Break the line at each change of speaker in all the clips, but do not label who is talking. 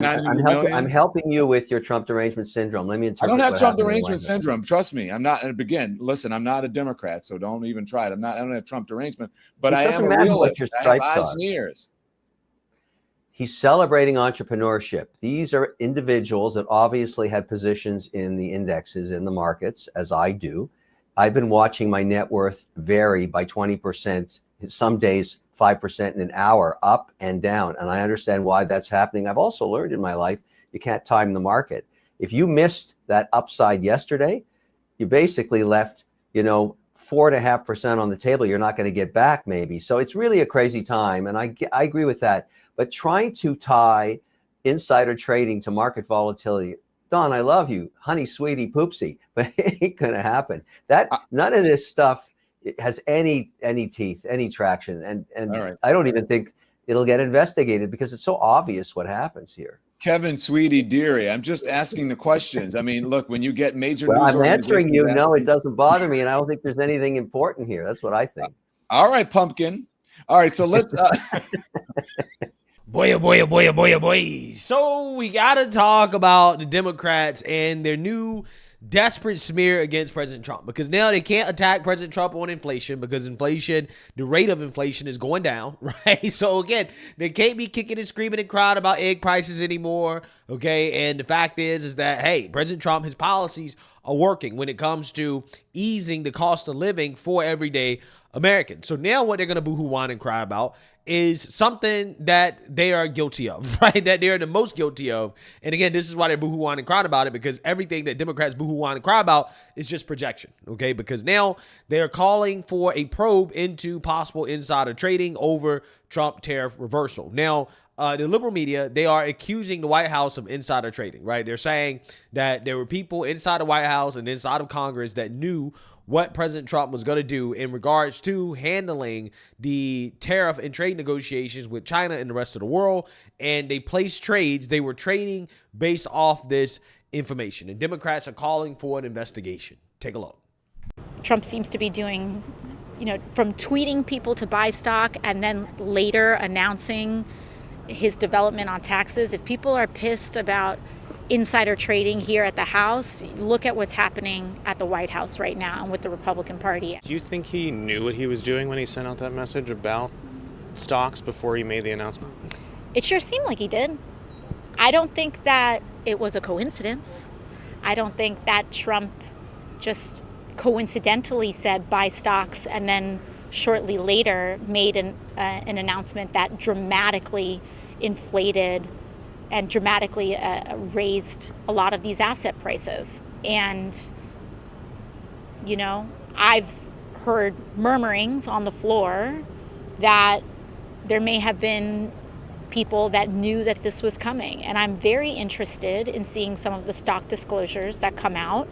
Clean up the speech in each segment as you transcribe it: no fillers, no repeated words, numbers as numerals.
I'm helping you with your Trump derangement syndrome. Let me interpret.
I don't have Trump derangement syndrome. Trust me. I'm not. And again, listen, I'm not a Democrat, so don't even try it. I don't have Trump derangement, but I am a realist. I have eyes and ears.
He's celebrating entrepreneurship. These are individuals that obviously had positions in the indexes, in the markets, as I do. I've been watching my net worth vary by 20%, some days 5% in an hour, up and down. And I understand why that's happening. I've also learned in my life, you can't time the market. If you missed that upside yesterday, you basically left, 4.5% on the table. You're not going to get back maybe. So it's really a crazy time. And I agree with that. But trying to tie insider trading to market volatility, Don, I love you, honey, sweetie, poopsie, but it ain't going to happen. None of this stuff has any teeth, any traction. And right. I don't even think it'll get investigated because it's so obvious what happens here.
Kevin, sweetie, dearie, I'm just asking the questions. I mean, look, when you get major news
I'm answering you. No, it doesn't bother me. And I don't think there's anything important here. That's what I think.
All right, pumpkin. All right, so let's...
Boy, oh boy, oh boy, oh boy, oh boy. So we got to talk about the Democrats and their new desperate smear against President Trump, because now they can't attack President Trump on inflation because inflation, the rate of inflation is going down, right? So again, they can't be kicking and screaming and crying about egg prices anymore, okay? And the fact is that, hey, President Trump, his policies are working when it comes to easing the cost of living for everyday Americans. So now what they're going to boohoo, whine, and cry about is something that they are guilty of, right? That they're the most guilty of. And again, this is why they're boohoo, whine, and crying about it, because everything that Democrats boohoo, whine, and cry about is just projection, okay? Because now they're calling for a probe into possible insider trading over Trump tariff reversal. Now, the liberal media, they are accusing the White House of insider trading, right? They're saying that there were people inside the White House and inside of Congress that knew what President Trump was going to do in regards to handling the tariff and trade negotiations with China and the rest of the world. And they placed trades. They were trading based off this information. And Democrats are calling for an investigation. Take a look.
Trump seems to be doing, from tweeting people to buy stock and then later announcing his development on taxes. If people are pissed about insider trading here at the House, look at what's happening at the White House right now and with the Republican Party.
Do you think he knew what he was doing when he sent out that message about stocks before he made the announcement?
It sure seemed like he did. I don't think that it was a coincidence. I don't think that Trump just coincidentally said buy stocks and then shortly later made an announcement that dramatically inflated and dramatically raised a lot of these asset prices. And, I've heard murmurings on the floor that there may have been people that knew that this was coming. And I'm very interested in seeing some of the stock disclosures that come out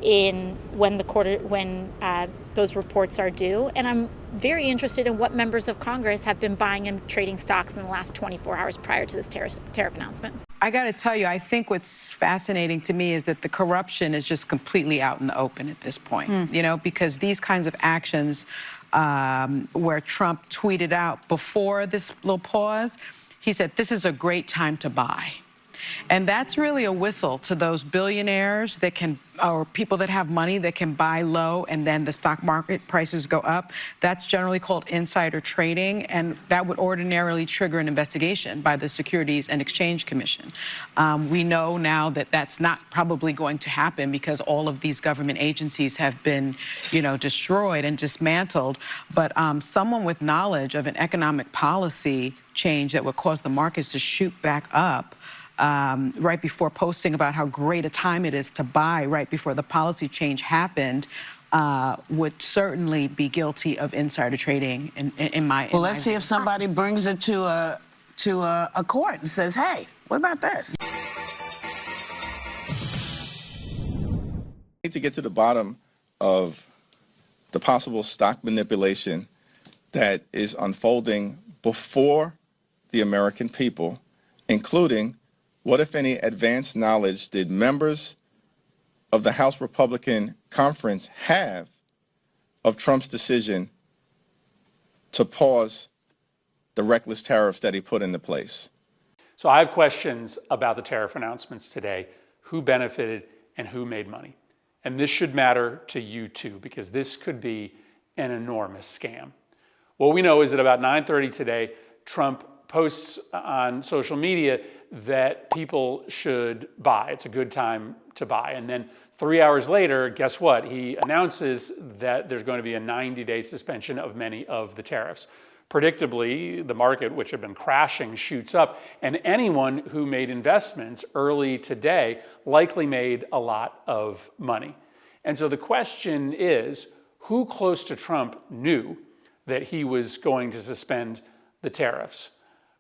when those reports are due. And I'm very interested in what members of Congress have been buying and trading stocks in the last 24 hours prior to this tariff announcement.
I got to tell you, I think what's fascinating to me is that the corruption is just completely out in the open at this point, because these kinds of actions where Trump tweeted out before this little pause, he said, this is a great time to buy. And that's really a whistle to those billionaires that or people that have money that can buy low and then the stock market prices go up. That's generally called insider trading, and that would ordinarily trigger an investigation by the Securities and Exchange Commission. We know now that that's not probably going to happen because all of these government agencies have been, destroyed and dismantled. But someone with knowledge of an economic policy change that would cause the markets to shoot back up right before posting about how great a time it is to buy right before the policy change happened, would certainly be guilty of insider trading in my
Well, let's see if somebody brings it to a court and says, hey, what about this?
To get to the bottom of the possible stock manipulation that is unfolding before the American people, including what, if any, advanced knowledge did members of the House Republican Conference have of Trump's decision to pause the reckless tariffs that he put into place?
So I have questions about the tariff announcements today, who benefited and who made money. And this should matter to you too, because this could be an enormous scam. What we know is that about 9:30 today, Trump posts on social media that people should buy. It's a good time to buy. And then 3 hours later, guess what? He announces that there's going to be a 90-day suspension of many of the tariffs. Predictably, the market, which had been crashing, shoots up, and anyone who made investments early today likely made a lot of money. And so the question is, who close to Trump knew that he was going to suspend the tariffs?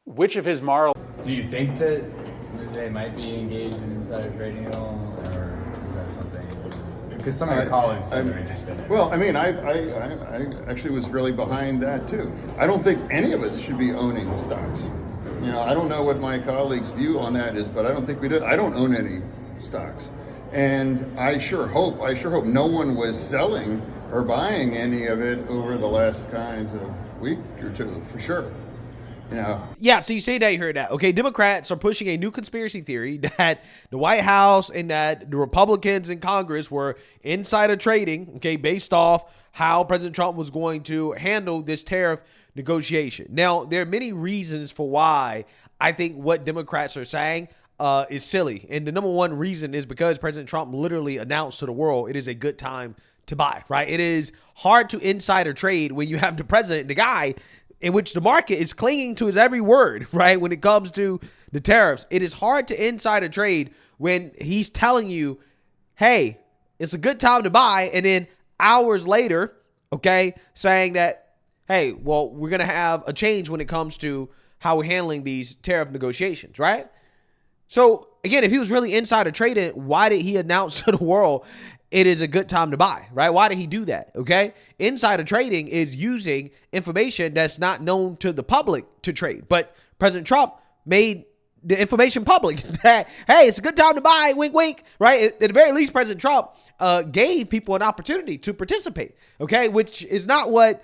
Which of his moral...
Do you think that they might be engaged in insider trading at all, or is that something... Because some of your colleagues said they're interested in it.
Well, I mean, I actually was really behind that too. I don't think any of us should be owning stocks. You know, I don't know what my colleagues' view on that is, but I don't think we do. I don't own any stocks. And I sure hope no one was selling or buying any of it over the last kinds of week or two, for sure. You know.
Yeah, so you say that, you heard that. Okay, Democrats are pushing a new conspiracy theory that the White House and that the Republicans in Congress were insider trading, okay, based off how President Trump was going to handle this tariff negotiation. Now, there are many reasons for why I think what Democrats are saying is silly. And the number one reason is because President Trump literally announced to the world it is a good time to buy, right? It is hard to insider trade when you have the president, the guy in which the market is clinging to his every word, right? When it comes to the tariffs, it is hard to insider trade when he's telling you, hey, it's a good time to buy. And then hours later, okay, saying that, hey, well, we're going to have a change when it comes to how we're handling these tariff negotiations, right? So again, if he was really insider trading, why did he announce to the world it is a good time to buy, right? Why did he do that? Okay. Insider trading is using information that's not known to the public to trade. But President Trump made the information public that, hey, it's a good time to buy, wink, wink, right? At the very least, President Trump gave people an opportunity to participate, okay? Which is not what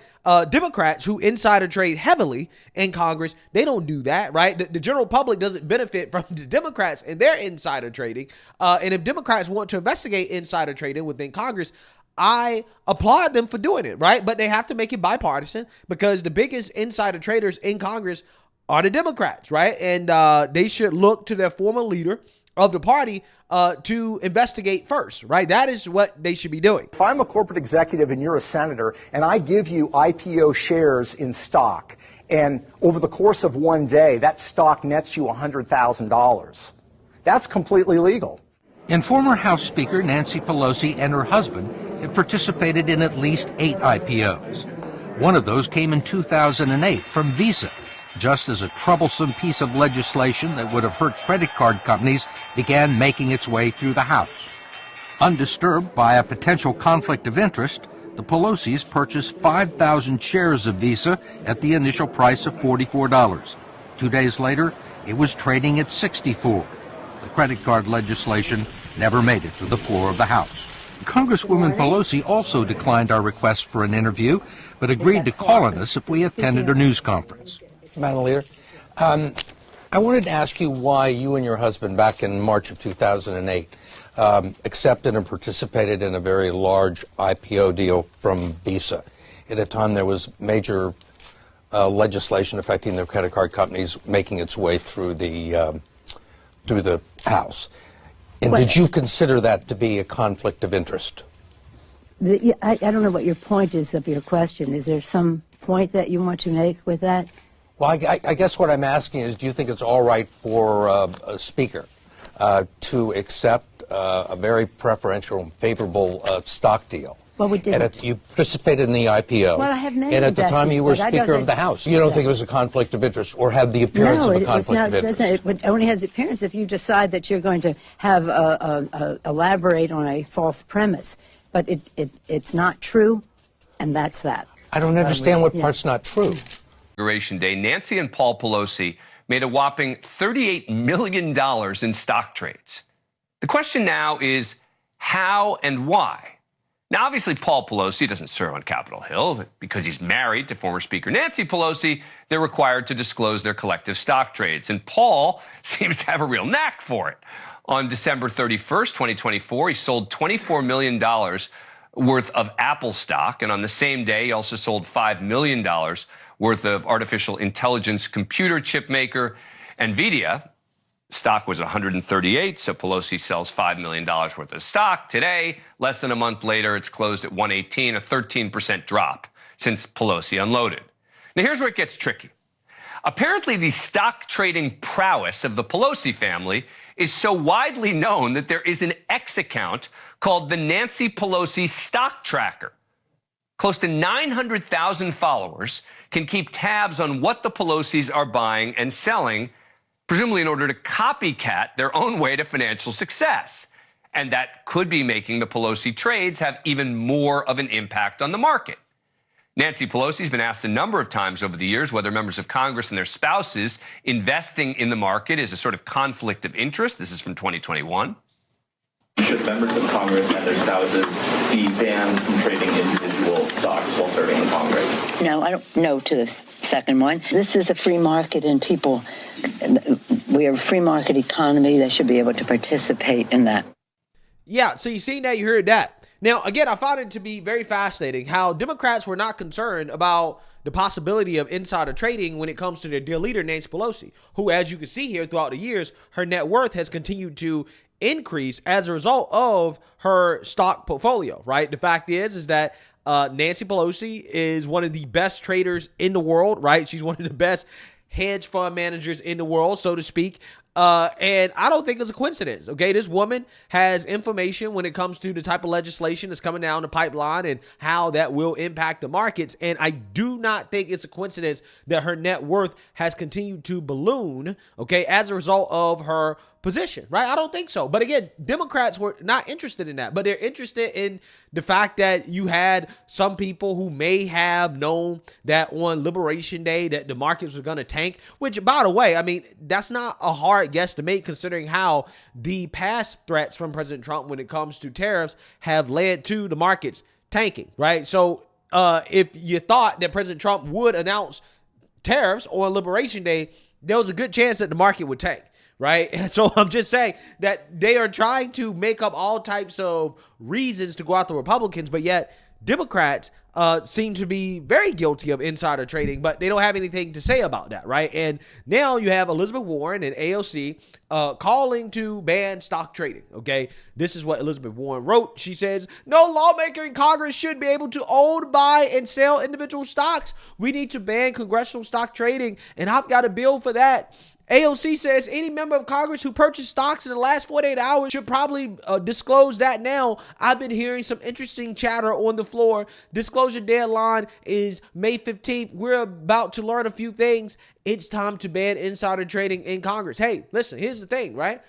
Democrats who insider trade heavily in Congress, they don't do that, right? The general public doesn't benefit from the Democrats and their insider trading. And if Democrats want to investigate insider trading within Congress, I applaud them for doing it, right? But they have to make it bipartisan because the biggest insider traders in Congress are the Democrats, right? And they should look to their former leader of the party to investigate first, right? That is what they should be doing.
If I'm a corporate executive and you're a senator and I give you IPO shares in stock and over the course of one day that stock nets you $100,000, that's completely legal.
And former House Speaker Nancy Pelosi and her husband had participated in at least 8 IPOs. One of those came in 2008 from Visa, just as a troublesome piece of legislation that would have hurt credit card companies began making its way through the House. Undisturbed by a potential conflict of interest, the Pelosi's purchased 5,000 shares of Visa at the initial price of $44. 2 days later, it was trading at $64. The credit card legislation never made it to the floor of the House. Congresswoman Pelosi also declined our request for an interview, but agreed to call on us if we attended a news conference.
Madam Leader, I wanted to ask you why you and your husband back in March of 2008 accepted and participated in a very large IPO deal from Visa. At a time there was major legislation affecting the credit card companies making its way through the House. And did you consider that to be a conflict of interest?
I don't know what your point is of your question. Is there some point that you want to make with that?
Well, I guess what I'm asking is, do you think it's all right for a speaker to accept a very preferential and favorable stock deal?
Well, we didn't.
You participated in the IPO.
Well, I have many
and at the time you were
investments,
Speaker of the House. You don't think it was a conflict of interest or had the appearance of a conflict of interest?
It only has the appearance if you decide that you're going to have elaborate on a false premise. But it's not true, and that's that.
I don't understand what part's not true.
Inauguration Day, Nancy and Paul Pelosi made a whopping $38 million in stock trades. The question now is how and why. Now, obviously, Paul Pelosi doesn't serve on Capitol Hill, but because he's married to former Speaker Nancy Pelosi, they're required to disclose their collective stock trades. And Paul seems to have a real knack for it. On December 31st, 2024, he sold $24 million worth of Apple stock. And on the same day, he also sold $5 million worth of artificial intelligence computer chip maker NVIDIA. Stock was 138, so Pelosi sells $5 million worth of stock. Today, less than a month later, it's closed at 118, a 13% drop since Pelosi unloaded. Now, here's where it gets tricky. Apparently, the stock trading prowess of the Pelosi family is so widely known that there is an X account called the Nancy Pelosi Stock Tracker. Close to 900,000 followers can keep tabs on what the Pelosis are buying and selling, presumably in order to copycat their own way to financial success. And that could be making the Pelosi trades have even more of an impact on the market. Nancy Pelosi's been asked a number of times over the years whether members of Congress and their spouses investing in the market is a sort of conflict of interest. This is from 2021.
Should members of Congress and their spouses be banned from trading individual stocks while serving in Congress?
No, I don't know to this second one. This is a free market and people, we are a free market economy. They should be able to participate in that.
Yeah, so you seen that, you heard that. Now, again, I found it to be very fascinating how Democrats were not concerned about the possibility of insider trading when it comes to their dear leader, Nancy Pelosi, who, as you can see here throughout the years, her net worth has continued to increase as a result of her stock portfolio, right? The fact is that Nancy Pelosi is one of the best traders in the world, right? She's one of the best hedge fund managers in the world, so to speak. And I don't think it's a coincidence, okay? This woman has information when it comes to the type of legislation that's coming down the pipeline and how that will impact the markets. And I do not think it's a coincidence that her net worth has continued to balloon, okay, as a result of her position, right? I don't think so. But again, Democrats were not interested in that, but they're interested in the fact that you had some people who may have known that on Liberation Day that the markets were going to tank, which, by the way, I mean, that's not a hard guess to make considering how the past threats from President Trump when it comes to tariffs have led to the markets tanking, right? So if you thought that President Trump would announce tariffs on Liberation Day, there was a good chance that the market would tank. Right. And so I'm just saying that they are trying to make up all types of reasons to go after Republicans, but yet Democrats seem to be very guilty of insider trading, but they don't have anything to say about that. Right. And now you have Elizabeth Warren and AOC calling to ban stock trading. OK, this is what Elizabeth Warren wrote. She says, no lawmaker in Congress should be able to own, buy and sell individual stocks. We need to ban congressional stock trading. And I've got a bill for that. AOC says any member of Congress who purchased stocks in the last 48 hours should probably disclose that now. I've been hearing some interesting chatter on the floor. Disclosure deadline is May 15th. We're about to learn a few things. It's time to ban insider trading in Congress. Hey, listen, here's the thing, right?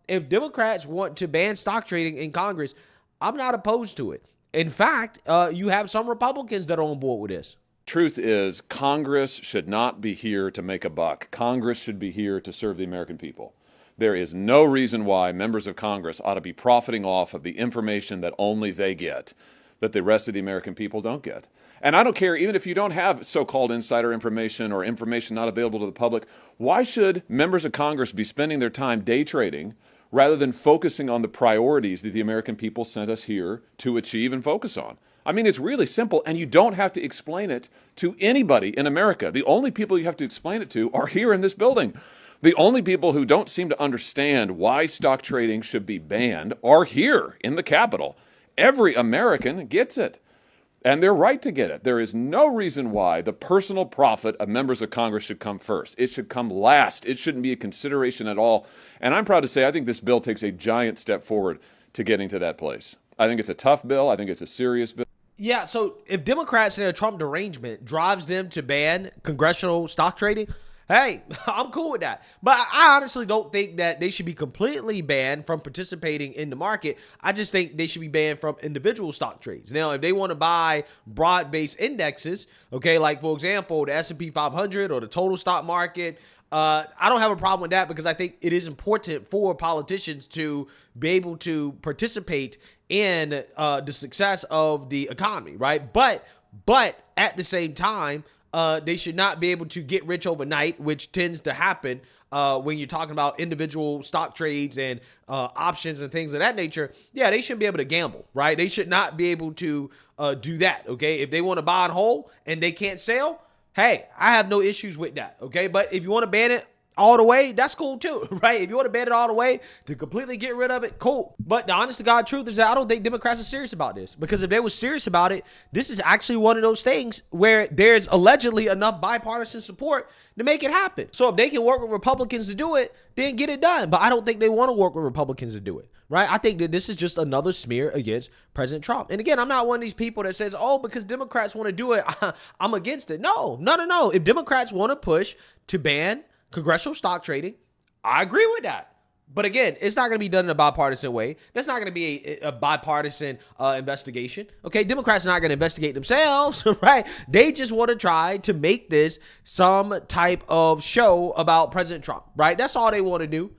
If Democrats want to ban stock trading in Congress, I'm not opposed to it. In fact, you have some Republicans that are on board with this.
Truth is, Congress should not be here to make a buck. Congress should be here to serve the American people. There is no reason why members of Congress ought to be profiting off of the information that only they get, that the rest of the American people don't get. And I don't care, even if you don't have so-called insider information or information not available to the public, why should members of Congress be spending their time day trading rather than focusing on the priorities that the American people sent us here to achieve and focus on? I mean, it's really simple, and you don't have to explain it to anybody in America. The only people you have to explain it to are here in this building. The only people who don't seem to understand why stock trading should be banned are here in the Capitol. Every American gets it, and they're right to get it. There is no reason why the personal profit of members of Congress should come first. It should come last. It shouldn't be a consideration at all. And I'm proud to say I think this bill takes a giant step forward to getting to that place. I think it's a tough bill. I think it's a serious bill.
Yeah, so if Democrats in a Trump derangement drives them to ban congressional stock trading, hey, I'm cool with that. But I honestly don't think that they should be completely banned from participating in the market. I just think they should be banned from individual stock trades. Now, if they want to buy broad-based indexes, okay, like, for example, the S&P 500 or the total stock market, I don't have a problem with that because I think it is important for politicians to be able to participate in the success of the economy, right? But at the same time, they should not be able to get rich overnight, which tends to happen when you're talking about individual stock trades and options and things of that nature. Yeah, they shouldn't be able to gamble, right? They should not be able to do that, okay? If they want to buy and hold and they can't sell, hey, I have no issues with that, okay? But if you want to ban it all the way, that's cool too, right? If you want to ban it all the way to completely get rid of it, cool. But the honest to God truth is that I don't think Democrats are serious about this, because if they were serious about it, this is actually one of those things where there's allegedly enough bipartisan support to make it happen. So if they can work with Republicans to do it, then get it done. But I don't think they want to work with Republicans to do it, right? I think that this is just another smear against President Trump. And again, I'm not one of these people that says, oh, because Democrats want to do it, I'm against it. No. If Democrats want to push to ban congressional stock trading, I agree with that. But again, it's not going to be done in a bipartisan way. That's not going to be a bipartisan investigation. Okay, Democrats are not going to investigate themselves, right? They just want to try to make this some type of show about President Trump, right? That's all they want to do.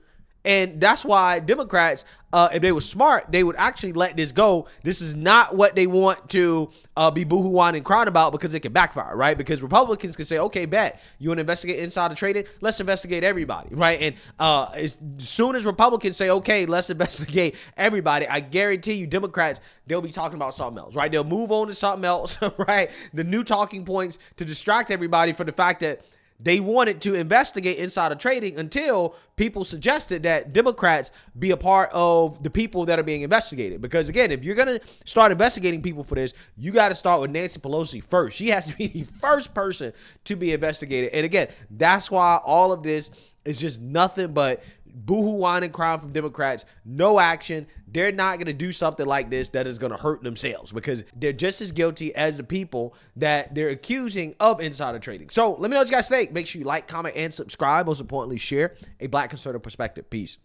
And that's why Democrats, if they were smart, they would actually let this go. This is not what they want to be boohoo-whining and crying about, because it can backfire, right? Because Republicans can say, okay, bet, you want to investigate insider trading? Let's investigate everybody, right? And as soon as Republicans say, okay, let's investigate everybody, I guarantee you Democrats, they'll be talking about something else, right? They'll move on to something else, right? The new talking points to distract everybody from the fact that they wanted to investigate insider trading until people suggested that Democrats be a part of the people that are being investigated. Because again, if you're going to start investigating people for this, you got to start with Nancy Pelosi first. She has to be the first person to be investigated. And again, that's why all of this is just nothing but boohoo, whine, and crying from Democrats. No action. They're not going to do something like this that is going to hurt themselves, because they're just as guilty as the people that they're accusing of insider trading. So let me know what you guys think. Make sure you like, comment, and subscribe. Most importantly, share a Black conservative perspective. Peace.